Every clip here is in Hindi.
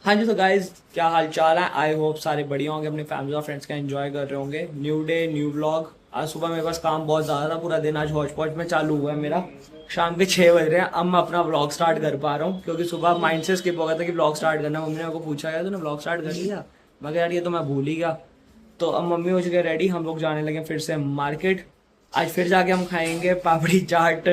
हाँ जी, तो गाइज क्या हाल चाल है। आई होप सारे बढ़िया होंगे, अपनी फैमिली और फ्रेंड्स का एंजॉय कर रहे होंगे। New day new vlog. आज सुबह मेरे पास काम बहुत ज़्यादा था, पूरा दिन आज हौच पौच में चालू हुआ है मेरा। शाम के 6 बज रहे हैं, अब मैं अपना व्लॉग स्टार्ट कर पा रहा हूँ क्योंकि सुबह माइंड से स्किप हो गया था कि व्लॉग स्टार्ट करना। मम्मी ने मेरे को पूछा यार तूने व्लॉग स्टार्ट कर लिया, मैं कहा यार ये तो मैं भूल ही गया। तो अब मम्मी हो चुके रेडी, हम लोग जाने लगे फिर से मार्केट। आज फिर जाके हम खाएंगे पापड़ी चाट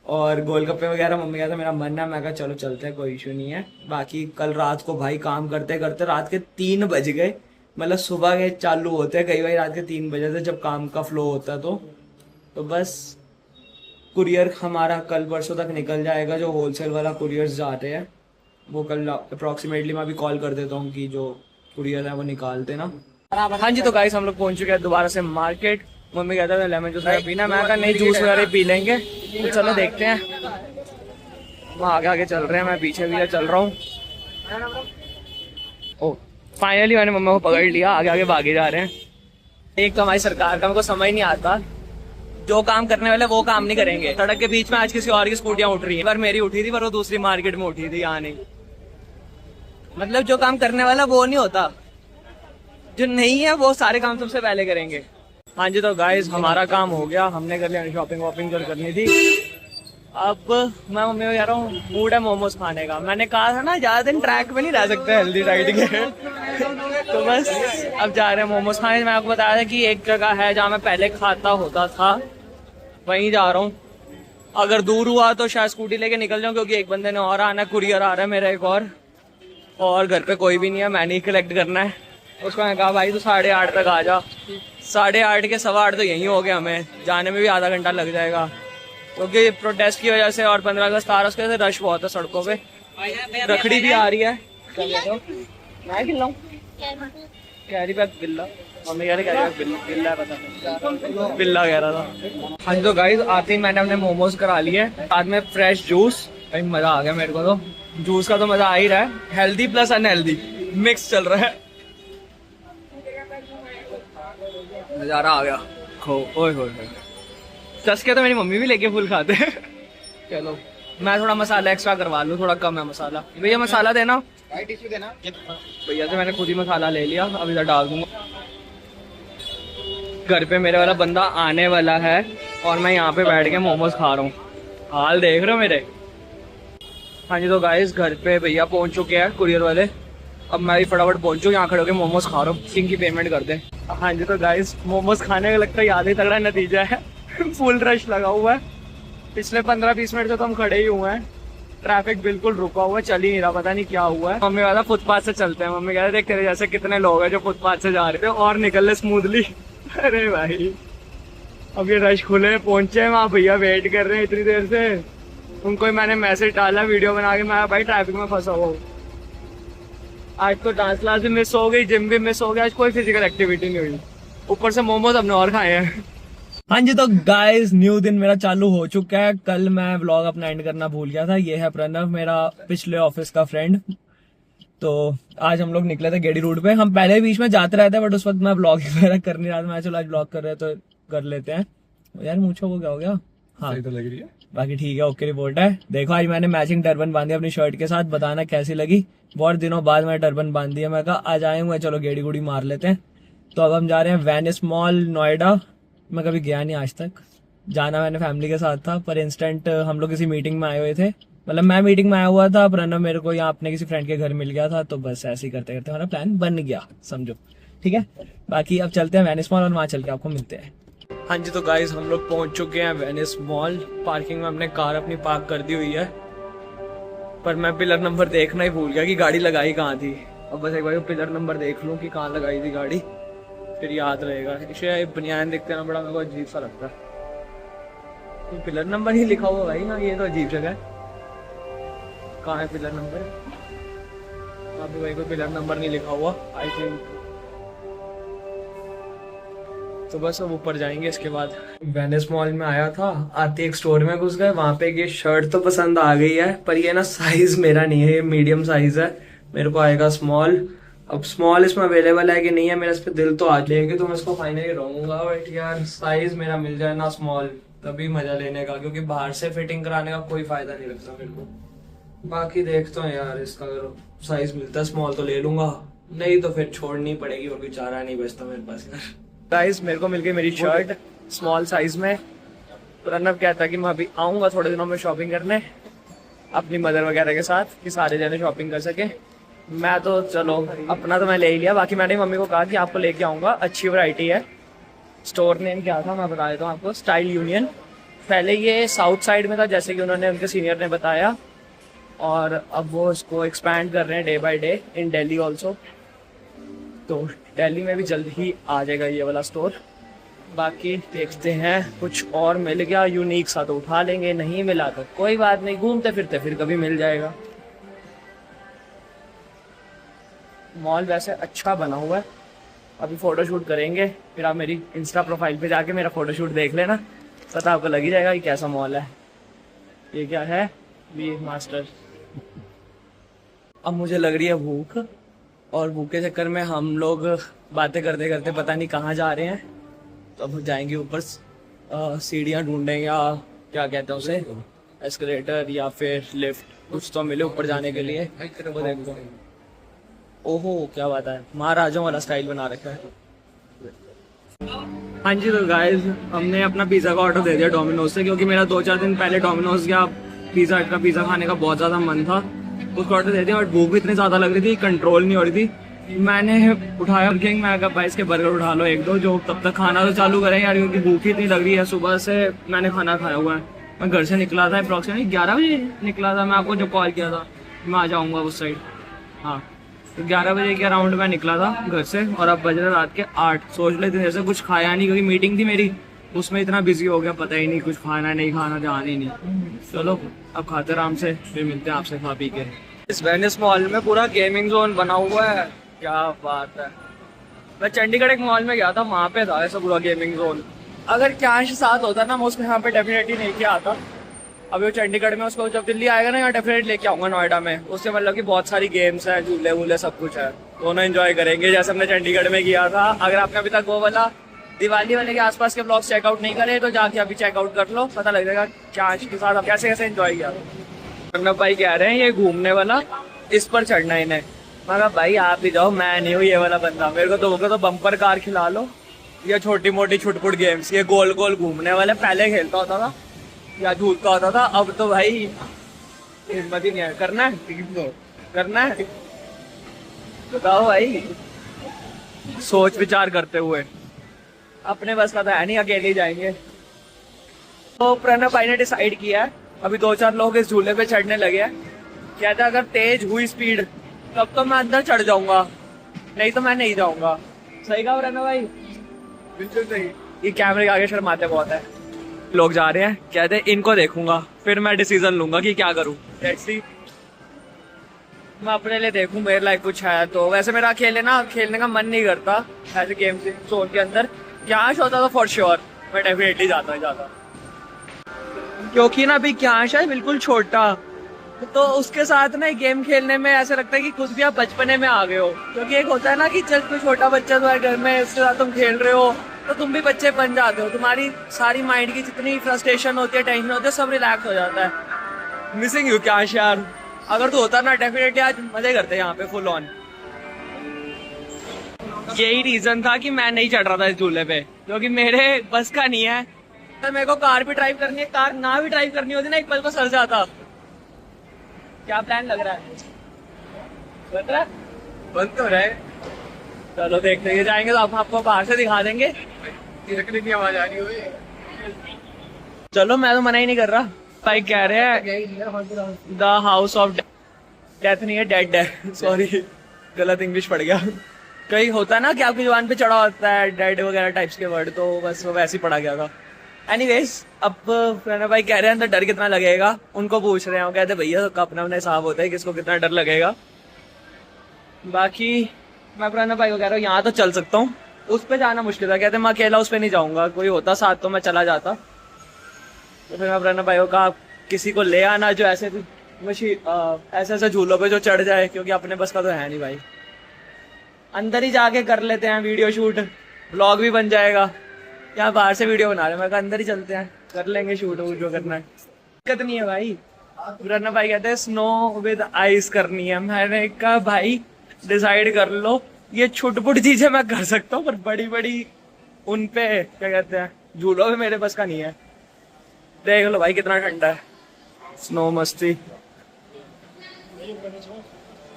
और गोलगप्पे वगैरह। मम्मी कहता मेरा मन है, मैं कहा चलो चलते हैं, कोई इशू नहीं है। बाकी कल रात को भाई काम करते करते रात के 3 बज गए। मतलब सुबह के चालू होते हैं कई बार रात के 3 बजे से, जब काम का फ्लो होता है तो बस कुरियर हमारा कल परसों तक निकल जाएगा। जो होलसेल वाला कुरियर्स जाते हैं वो कल अप्रॉक्सीमेटली मैं अभी कॉल कर देता हूँ कि जो कुरियर है वो निकालते ना। हाँ जी, तो गाइस हम लोग पहुंच चुके हैं दोबारा से मार्केट। मम्मी कहता है लेमन जूस पीना, मैं कहा नहीं जूस वगैरह पी लेंगे। तो चलो देखते हैं, वहाँ आगे आगे चल रहे हैं, मैं पीछे भी चल रहा हूँ। ओ फाइनली मैंने मम्मा को पकड़ लिया, आगे आगे भागे जा रहे हैं। एक तो हमारी सरकार का मेरे को समझ नहीं आता, जो काम करने वाले वो काम नहीं करेंगे। सड़क के बीच में आज किसी और की स्कूटियां उठ रही है, पर मेरी उठी थी पर वो दूसरी मार्केट में उठी थी, यहाँ नहीं। मतलब जो काम करने वाला वो नहीं होता, जो नहीं है वो सारे काम सबसे पहले करेंगे। हाँ जी, तो गाइस हमारा काम हो गया, हमने कर लिया शॉपिंग वॉपिंग जो करनी थी। अब मैं मम्मी को कह रहा हूँ मूड है मोमोज खाने का। मैंने कहा था ना ज्यादा दिन ट्रैक पे नहीं रह सकते हेल्दी डाइट के तो बस अब जा रहे हैं मोमोज खाने। मैं आपको बताया था कि एक जगह है जहाँ मैं पहले खाता होता था, वहीं जा रहा हूँ। अगर दूर हुआ तो शायद स्कूटी लेके निकल जाऊँ, क्योंकि एक बंदे ने और आना है, कुरियर आ रहा है मेरा एक और घर पे कोई भी नहीं है, मैंने ही कलेक्ट करना है। उसको मैंने कहा भाई तू 8:30 तक आ जा। 8:30 के 8:15 तो यहीं हो गया, हमें जाने में भी आधा घंटा लग जाएगा क्योंकि प्रोटेस्ट की वजह से और 15 अगस्त आ रहा है, उसकी वजह से रश बहुत है सड़कों पे। रखड़ी भी आ रही है, मैं खिलाऊं कैरी बैग बिल्ला, मम्मी कह रही कैरी बैग बिल्ला है, पता बिल्ला कह रहा था। हाँ जी, तो गाइस आते ही मैंने अपने मोमोज करा लिए, साथ में फ्रेश जूस। भाई मजा आ गया मेरे को, तो जूस का तो मजा आ ही रहा है। हेल्दी प्लस अनहेल्दी मिक्स चल रहा है, नजारा आ गया। खो ओए होए चस्के तो मेरी मम्मी भी लेके फुल खाते हैं। चलो मैं थोड़ा मसाला एक्स्ट्रा करवा लूँ, थोड़ा कम है मसाला। भैया मसाला देना, टिश्यू देना। भैया से मैंने खुद ही मसाला ले लिया, अब इधर डाल दूंगा। घर पे मेरे वाला बंदा आने वाला है और मैं यहाँ पे बैठ के मोमोज खा रहा हूँ। हाल देख रहे हो मेरे। हाँ जी, तो गाइस घर पे भैया पहुँच चुके हैं कुरियर वाले। अब मैं भी फटाफट पहुँचू, यहाँ खड़े होकर मोमोज खा रहा हूँ, इनकी पेमेंट कर दे। हाँ जी, तो गाइस मोमोज खाने का लगता है याद ही तगड़ा नतीजा है। फुल रश लगा हुआ है, पिछले 15-20 मिनट से तो हम खड़े ही हुए हैं। ट्रैफिक बिल्कुल रुका हुआ है, चल ही नहीं रहा, पता नहीं क्या हुआ है। मम्मी वाला फुटपाथ से चलते हैं। मम्मी कह रहे देख तेरे जैसे कितने लोग हैं जो फुटपाथ से जा रहे थे और निकल ले स्मूथली। अरे भाई अब ये रश खुले पहुंचे, वहाँ भैया वेट कर रहे हैं इतनी देर से। उनको मैंने मैसेज डाला वीडियो बना के, मैं भाई ट्रैफिक में फंसा हुआ हूँ। आज तो डांस क्लास भी मिस हो गई, जिम भी मिस हो गया, आज कोई फिजिकल एक्टिविटी नहीं हुई, ऊपर से मोमोज हमने और खाए हैं। हाँ जी, तो गाइस न्यू दिन मेरा चालू हो चुका है। कल मैं व्लॉग अपना एंड करना भूल गया था। ये है प्रणव, मेरा पिछले ऑफिस का फ्रेंड। तो आज हम लोग निकले थे गेड़ी रूट पे। हम पहले बीच में जाते रहते हैं बट उस वक्त मैं व्लॉग वगैरह कर नहीं रहा था। मैं चलो आज व्लॉग कर रहे हैं तो कर लेते हैं। यार मूछों को क्या हो गया? हाँ तो लग रही है, बाकी ठीक है, ओके रिपोर्ट है। देखो आज मैंने मैचिंग टर्बन बांधी अपनी शर्ट के साथ, बताना कैसी लगी। बहुत दिनों बाद मैं टर्बन बांधी है, मैं कहा आज आए हुए चलो गेड़ी गुड़ी मार लेते हैं। तो अब हम जा रहे हैं वेनिस मॉल नोएडा। मैं कभी गया नहीं आज तक, जाना मैंने फैमिली के साथ था पर इंस्टेंट हम लोग किसी मीटिंग में आए हुए थे। मतलब मैं मीटिंग में आया हुआ था, प्रणव मेरे को यहाँ अपने किसी फ्रेंड के घर मिल गया था, तो बस ऐसे ही करते करते हमारा प्लान बन गया, समझो। ठीक है, बाकी अब चलते हैं वेनिस मॉल और वहाँ चल के आपको मिलते हैं। हाँ जी, तो गाइस हम लोग पहुंच चुके हैं वेनिस मॉल। पार्किंग में हमने कार अपनी पार्क कर दी हुई है, पर मैं पिलर नंबर देखना ही भूल गया कि गाड़ी लगाई कहाँ थी। अब बस एक बार पिलर नंबर देख लूँ कि कहाँ लगाई थी गाड़ी, फिर याद रहेगा। इसे बनियान देखते ना बड़ा मेरे को अजीब सा लगता है, तो पिलर नंबर ही लिखा हुआ भाई। हाँ ये तो अजीब जगह है, कहाँ है पिलर नंबर? अभी भाई कोई पिलर नंबर नहीं लिखा हुआ आई थिंक। तो बस अब ऊपर जाएंगे इसके बाद। वेनिस मॉल में आया था, आते एक स्टोर में घुस गए। वहां पे ये शर्ट तो पसंद आ गई है, पर ये ना साइज मेरा नहीं है, ये मीडियम साइज है, मेरे को आएगा स्मॉल। अब स्मॉल इसमें अवेलेबल है कि नहीं है, मेरा इस पे दिल तो आज लेके तो मैं इसको फाइनली रहूंगा। बट यार साइज मेरा मिल जाए ना स्मॉल, तभी मजा लेने का, क्योंकि बाहर से फिटिंग कराने का कोई फायदा नहीं लगता मेरे को। बाकी देखता हूँ यार इसका, करो साइज मिलता है स्मॉल तो ले लूंगा, नहीं तो फिर छोड़नी पड़ेगी और कोई चारा नहीं बचता मेरे पास यार। गाइस मेरे को मिल गई मेरी शर्ट स्मॉल साइज में। प्रणव कहता कि मैं अभी आऊंगा थोड़े दिनों में शॉपिंग करने अपनी मदर वगैरह के साथ, कि सारे जने शॉपिंग कर सके। मैं तो चलो अपना तो मैं ले ही लिया, बाकी मैंने मम्मी को कहा कि आपको लेके आऊंगा, अच्छी वैरायटी है। स्टोर नेम क्या था मैं बता देता हूँ आपको, स्टाइल यूनियन। पहले ये साउथ साइड में था जैसे कि उन्होंने उनके सीनियर ने बताया, और अब वो इसको एक्सपैंड कर रहे हैं day by day in Delhi also. तो दिल्ली में भी जल्द ही आ जाएगा ये वाला स्टोर। बाकी देखते हैं कुछ और मिल गया यूनिक सा तो उठा लेंगे, नहीं मिला तो कोई बात नहीं, घूमते फिरते फिर कभी मिल जाएगा। मॉल वैसे अच्छा बना हुआ है, अभी फोटोशूट करेंगे, फिर आप मेरी इंस्टा प्रोफाइल पे जाके मेरा फोटोशूट देख लेना, पता आपको लग ही जाएगा कि कैसा मॉल है। ये क्या है, वी मास्टर। अब मुझे लग रही है भूख, और भूख के चक्कर में हम लोग बातें करते करते पता नहीं कहाँ जा रहे हैं। तो अब जाएंगे ऊपर, सीढ़ियाँ ढूंढें या क्या कहते हैं उसे, एस्केलेटर या फिर लिफ्ट, कुछ तो मिले ऊपर जाने के लिए। वो देखो, ओहो क्या बात है, महाराजों वाला स्टाइल बना रखा है। हाँ जी तो गाइस हमने अपना पिज़्ज़ा का ऑर्डर दे दिया डोमिनोज से, क्योंकि मेरा 2-4 दिन पहले डोमिनोज का पिज़्ज़ा खाने का बहुत ज़्यादा मन था। उसको ऑर्डर दे दिया और भूख भी इतनी ज़्यादा लग रही थी, कंट्रोल नहीं हो रही थी। मैंने उठाया किंग, मैं कहा भाई इसके बर्गर उठा लो 1-2, जो तब तक खाना तो चालू करें यार, क्योंकि भूख ही इतनी लग रही है। सुबह से मैंने खाना खाया हुआ है। मैं घर से निकला था अप्रॉक्सीमेटली 11 बजे निकला था, मैं आपको जो कॉल किया था मैं आ जाऊँगा उस साइड। हाँ तो 11 बजे के अराउंड मैं निकला था घर से, और अब बज रहे रात के 8। सोच लेते जैसे कुछ खाया नहीं, क्योंकि मीटिंग थी मेरी, उसमें इतना बिजी हो गया पता ही नहीं कुछ खाना नहीं खाना, ध्यान ही नहीं। चलो अब खाते आराम से, फिर मिलते हैं आपसे खा पी के। इस वेनिस मॉल में पूरा गेमिंग जोन बना हुआ है, क्या बात है। मैं चंडीगढ़ एक मॉल में गया था, वहाँ पे था ऐसा पूरा गेमिंग जोन। अगर कैश साथ होता ना मैं उसमें यहाँ पे डेफिनेटली नहीं किया आता। अभी वो चंडीगढ़ में, उसको जब दिल्ली आएगा ना यहाँ डेफिनेटली लेके आऊंगा नोएडा में। उससे मतलब कि बहुत सारी गेम्स हैं, झूले वूले सब कुछ है, दोनों एंजॉय करेंगे जैसे हमने चंडीगढ़ में किया था। अगर आपने अभी तक वो वाला दिवाली वाले के आसपास के ब्लॉग्स चेकआउट नहीं करे तो जाके अभी चेकआउट कर लो, पता लग जाएगा कैश के साथ कैसे कैसे एंजॉय किया। प्रणव भाई कह रहे हैं ये घूमने वाला, इस पर चढ़ना है इन्हें। मैं कहा भाई आप ही जाओ, मैं नहीं हूँ ये वाला बंदा, मेरे को तो बम्पर कार खिला लो या छोटी मोटी छुटपुट गेम्स। ये गोल गोल घूमने वाले पहले खेलता होता था या झूलता होता था, अब तो भाई हिम्मत ही नहीं है। करना है करना है, बताओ भाई, सोच विचार करते हुए। अपने बस का तो है नहीं, अकेले ही जाएंगे। तो प्रणव भाई ने डिसाइड किया है, अभी 2-4 लोग इस झूले पे चढ़ने लगे हैं। कहते हैं अगर तेज हुई स्पीड तब तो मैं अंदर चढ़ जाऊंगा, नहीं तो मैं नहीं जाऊंगा। सही कहा प्रणव भाई? बिल्कुल सही। ये कैमरे के आगे शर्माते बहुत है। लोग जा रहे हैं, कहते हैं इनको देखूंगा फिर मैं डिसीजन लूंगा कि क्या करूं। टैक्सी मैं अपने लिए देखूं, मेरे लाइक कुछ है तो। वैसे मेरा खेलने का मन नहीं करता ऐसे गेम जोन के अंदर। क्यांश होता तो फॉर श्योर मैं डेफिनेटली जाता, क्योंकि ना अभी क्यांश है बिल्कुल छोटा, तो उसके साथ ना गेम खेलने में ऐसा लगता है कि खुद भी आप बचपने में आ गए हो। क्योंकि एक होता है ना कि चल कोई छोटा बच्चा तो है घर में, उसके साथ तुम खेल रहे हो तो तुम भी बच्चे बन जाते हो, तुम्हारी सारी माइंड की जितनी फ्रस्ट्रेशन होती है, टेंशन होती है, सब रिलैक्स हो जाता है। मिसिंग यू क्या यार, अगर तो होता ना डेफिनेटली आज मजे करते यहाँ पे फुल ऑन। यही रीजन था कि मैं नहीं चढ़ रहा था इस झूले पे, क्योंकि मेरे बस का नहीं है। तो मेरे को कार भी ड्राइव करनी है, कार ना भी ड्राइव करनी होती ना एक पल को सर जाता। क्या प्लान लग रहा है? बंद तो रहा है। चलो देखते हैं, जाएंगे तो आपको बाहर से दिखा देंगे। रखने की आवाज आ रही है। चलो मैं तो मना ही नहीं कर रहा। भाई कह रहे हैं द हाउस ऑफ डेथ नहीं है, डेड है। सॉरी गलत इंग्लिश पड़ गया। कहीं होता ना कि आपकी जुबान पे चढ़ा होता है डेड वगैरह टाइप्स के वर्ड, तो बस वो वैसे ही पड़ा गया था। एनीवेज अब प्रणव भाई कह रहे हैं तो डर कितना लगेगा, उनको पूछ रहे हैं। वो कहते भैया तो अपना अपना हिसाब होता है किसको कितना डर लगेगा। बाकी मैं प्रणव भाई को कह रहा हूँ यहाँ तो चल सकता हूँ, उस पर जाना मुश्किल था। कहते मैं अकेला उस पर नहीं जाऊंगा, कोई होता साथ तो मैं चला जाता। तो फिर मैं प्रणव भाई को कहा किसी को ले आना जो ऐसे ऐसे झूलों पे जो चढ़ जाए, क्योंकि अपने बस का तो है नहीं भाई। अंदर ही जाके कर लेते हैं वीडियो शूट, ब्लॉग भी बन जाएगा। यहाँ बाहर से वीडियो बना रहे हैं, मैं कहा अंदर ही चलते हैं, कर लेंगे शूट जो करना है, दिक्कत नहीं है भाई। रन्ना भाई कहते हैं स्नो विद आइस करनी है। मैंने कहा भाई डिसाइड कर लो, ये छोटी-मोटी चीजें मैं कर सकता हूँ पर बड़ी बड़ी उन पे क्या कहते हैं झूलों में मेरे बस का नहीं है। देख लो भाई कितना ठंडा है, स्नो मस्ती।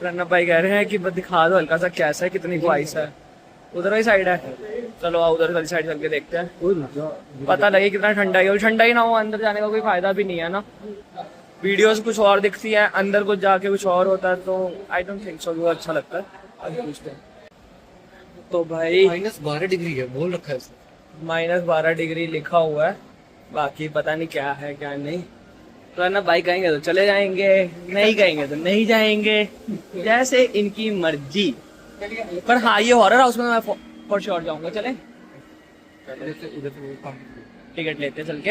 रन्ना भाई कह रहे हैं कि दिखा दो हल्का सा कैसा है, कितनी को आइस है। उधर ही साइड है, चलो आओ उधर वाली साइड चल के देखते हैं, पता लगे कितना ठंडा है। ठंडा ही ना हो अंदर जाने का कोई फायदा भी नहीं है ना, वीडियोस कुछ और दिखती है, अंदर कुछ जाके कुछ और होता है, तो आई डोंट थिंक सो वो अच्छा लगता है। अभी पूछते हैं तो भाई -12 डिग्री है बोल रखा है, -12 डिग्री लिखा हुआ है, बाकी पता नहीं क्या है क्या नहीं। तो है ना भाई कहेंगे तो चले जाएंगे, नहीं कहेंगे तो नहीं जाएंगे, जैसे इनकी मर्जी। पर हाँ ये हॉरर हाउस में मैं फॉर श्योर जाऊंगा। चले टिकट लेते चल के।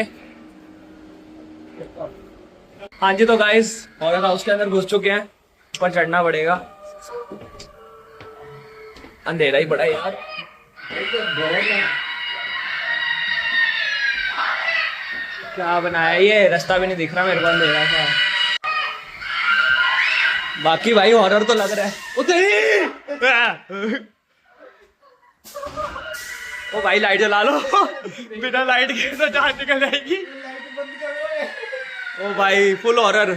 हाँ जी तो गाइस हॉरर हाउस के अंदर घुस चुके हैं, ऊपर चढ़ना पड़ेगा, अंधेरा ही बड़ा यार। क्या बनाया ये, रास्ता भी नहीं दिख रहा मेरे को अंधेरा सा। बाकी भाई हॉरर तो लग रहा है। ओ भाई लाइट जला लो, बिना लाइट के तो जान निकल जाएगी। ओ भाई फुल हॉरर।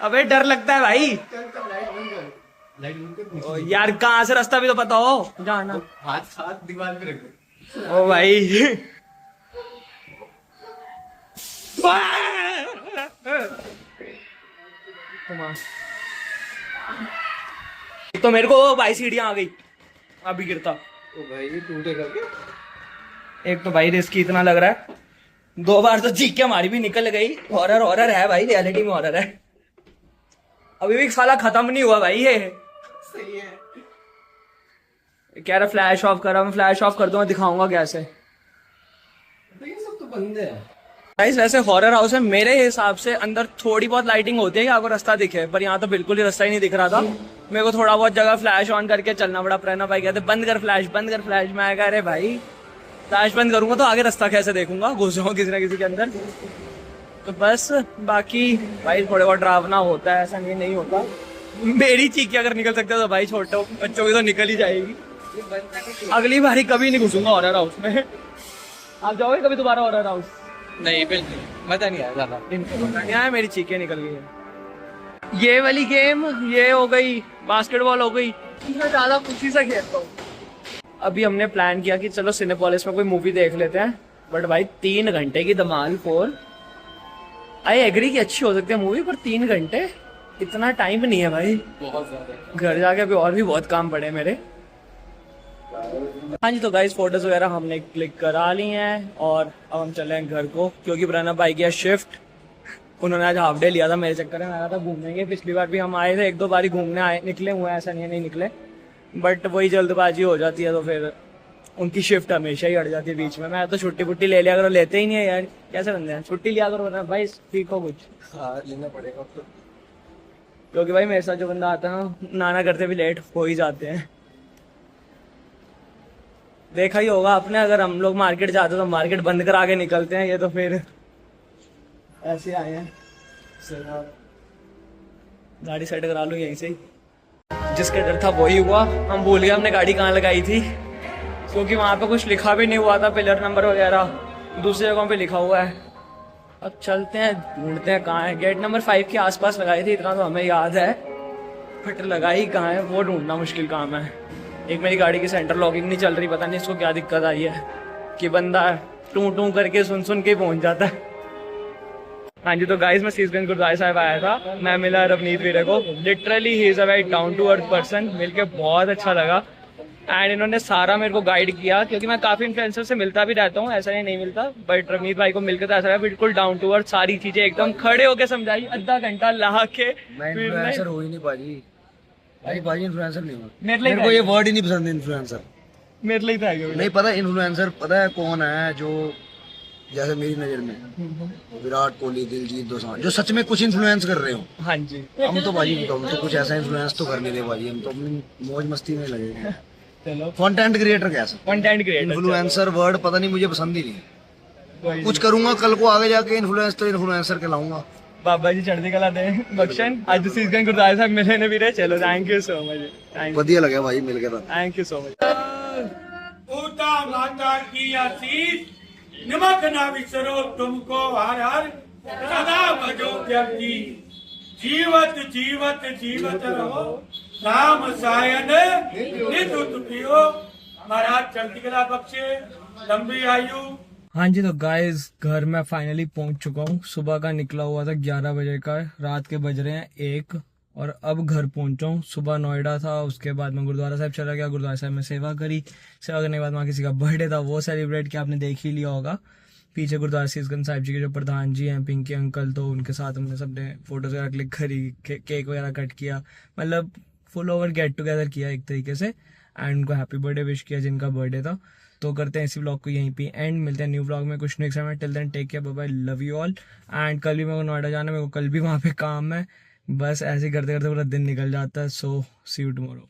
अबे डर लगता है भाई। ओ यार कहाँ से रास्ता भी तो पता हो जाना। हाथ दीवार पे रख। ओ भाई तो मेरे को भाई सीढ़ियां आ गई, अभी गिरता। ओ भाई टूटेगा क्या? एक तो भाई रिस्क इतना लग रहा है, 2 बार तो चीख के हमारी भी निकल गई। हॉरर हॉरर है भाई, रियलिटी में हॉरर है। अभी भी साला खत्म नहीं हुआ भाई ये। सही है। कह रहा फ्लैश ऑफ करा, मैं फ्लैश ऑफ कर दूंगा, दिखाऊंगा कैसे। तो ये सब तो बंद है गाइस। वैसे हॉरर हाउस में मेरे हिसाब से अंदर थोड़ी बहुत लाइटिंग होती है कि आपको रास्ता दिखे, पर यहाँ तो बिल्कुल ही रास्ता ही नहीं दिख रहा था। मेरे को थोड़ा बहुत जगह फ्लैश ऑन करके चलना पड़ा। प्रेरणा भाई कहते बंद कर फ्लैश, बंद कर फ्लैश। मैं कह रहे भाई फ्लैश बंद करूंगा तो आगे रास्ता कैसे देखूंगा, घुस जाऊंगा किसी ना किसी के अंदर। तो बस बाकी भाई थोड़े बहुत डरावना होता है, ऐसा नहीं होता। मेरी चीखी अगर निकल सकता है तो भाई छोटे बच्चों की तो निकल ही जाएगी। अगली बारी कभी नहीं घुसूंगा हॉरर हाउस में। आप जाओगे कभी दोबारा हॉरर हाउस? नहीं बिल्कुल मजा नहीं आया ज्यादा। नहीं आया, मेरी चीखें निकल गई है। ये वाली गेम ये हो गई, बास्केटबॉल हो गई, मैं ज्यादा खुशी से खेलता हूँ। अभी हमने प्लान किया कि चलो सिनेपोलिस में कोई मूवी देख लेते हैं, बट भाई 3 घंटे की धमाल 4। आई एग्री कि अच्छी हो सकती है मूवी, पर 3 घंटे इतना टाइम नहीं है भाई। बहुत ज्यादा। घर जाके अभी और भी बहुत काम पड़े मेरे। हाँ जी तो गाइस फोटोज वगैरह हमने क्लिक करा ली हैं और अब हम चले हैं घर को, क्योंकि प्रणब भाई की शिफ्ट, उन्होंने आज हाफ डे लिया था। मेरे चक्कर में आया था घूमने के। पिछली बार भी हम आए थे, 1-2 बार घूमने आए, निकले हुए हैं, ऐसा नहीं निकले, बट वही जल्दबाजी हो जाती है तो फिर उनकी शिफ्ट हमेशा ही अड़ जाती है बीच में। मैं तो छुट्टी पुट्टी ले लिया करो, लेते ही नहीं है यार, कैसे बंदे हैं। छुट्टी लिया करो ना भाई, ठीक हो कुछ। हाँ लेना पड़ेगा तो, क्योंकि भाई मेरे साथ जो बंदा आता है ना, नाना करते भी लेट हो ही जाते हैं। देखा ही होगा आपने, अगर हम लोग मार्केट जाते तो मार्केट बंद करा के निकलते हैं, ये तो फिर ऐसे आए हैं। गाड़ी सेट करा लूँ यहीं से ही। जिसका डर था वही हुआ, हम भूल गए हमने गाड़ी कहाँ लगाई थी, क्योंकि वहाँ पे कुछ लिखा भी नहीं हुआ था, पिलर नंबर वगैरह दूसरी जगहों पे लिखा हुआ है। अब चलते हैं ढूंढते हैं कहाँ है। गेट नंबर 5 के आसपास लगाई थी, इतना तो हमें याद है, बट लगाई कहाँ है वो ढूंढना मुश्किल काम है। एक मेरी गाड़ी की सेंटर लॉकिंग नहीं चल रही, पता नहीं इसको क्या दिक्कत आई है कि बंदा टू करके सुन के पहुंच जाता है। हाँ जी तो गाइस मैं सीसगंज गुरुद्वारा साहिब आया था, मैं मिला रवनीत वीरे को। Literally he is a very down to earth person, मिलके बहुत अच्छा लगा। एंड इन्होंने सारा मेरे को गाइड किया, क्योंकि मैं काफी इन्फ्लुएंसर से मिलता भी रहता हूँ, ऐसा नहीं मिलता, बट रवनीत भाई को मिलकर तो ऐसा लगा बिल्कुल डाउन टू अर्थ, सारी चीजें एकदम खड़े होके समझाई, आधा घंटा ला के। इन्फ्लुएंसर हो ही नहीं पाजी भाई इन्फ्लुएंसर नहीं हो। मेरे को ये वर्ड ही नहीं पसंद इन्फ्लुएंसर। मेरे लिए था नहीं पता इन्फ्लुएंसर पता है कौन है, जो जैसे मेरी नजर में विराट कोहली, दिलजीत दोसांझ, जो सच में कुछ इन्फ्लुएंस कर रहे हो। हाँ जी हम तो भाजी हम तो कुछ ऐसा इन्फ्लुएंस तो कर नहीं रहे भाजी, हम तो अपनी मौज मस्ती में लगे हैं। चलो कंटेंट क्रिएटर कैसा, कंटेंट क्रिएटर। इन्फ्लुएंसर वर्ड पता नहीं मुझे पसंद ही नहीं। कुछ करूंगा कल को आगे जाके इन्फ्लुएंस तो इन्फ्लुएंसर कहलाऊंगा। बाबा जी चढ़ती कला दे बख्शन आज सीसगंज गुरुद्वारा साहब मिले ने भी रहे चलो थैंक यू सो मच ਵਧੀਆ ਲੱਗਿਆ ਭਾਈ ਮਿਲ ਕੇ ਤਾਂ थैंक यू सो मच पूता माता की आशीष निमक ना विसरो तुमको हर हर सदा भजो जगती जीवत जीवत जीवत रहो राम सायन निधुत पियो महाराज चलती कला बख्शे लंबी आयु। हाँ जी तो गाइस घर में फाइनली पहुंच चुका हूँ। सुबह का निकला हुआ था 11 बजे का, रात के बज रहे हैं 1 और अब घर पहुंचा हूँ। सुबह नोएडा था, उसके बाद मैं गुरुद्वारा साहब चला गया, गुरुद्वारा साहब में सेवा करी, सेवा करने के बाद वहाँ किसी का बर्थडे था वो सेलिब्रेट किया, आपने देख ही लिया होगा। पीछे गुरुद्वारा सीसगंज साहिब जी के जो प्रधान जी हैं पिंकी अंकल, तो उनके साथ हमने सबने फोटोज वगैरह क्लिक करी, केक वगैरह कट किया, मतलब फुल ओवर गेट टुगेदर किया एक तरीके से, एंड उनको हैप्पी बर्थडे विश किया जिनका बर्थडे था। तो करते हैं इसी व्लॉग को यहीं पे एंड, मिलते हैं न्यू व्लॉग में कुछ next time. Till then take care, bye bye, love you all. And कल भी मेरे को नोएडा जाना है, मेरे को कल भी वहाँ पे काम है, बस ऐसे ही करते करते पूरा दिन निकल जाता है। सो सी यू टुमारो।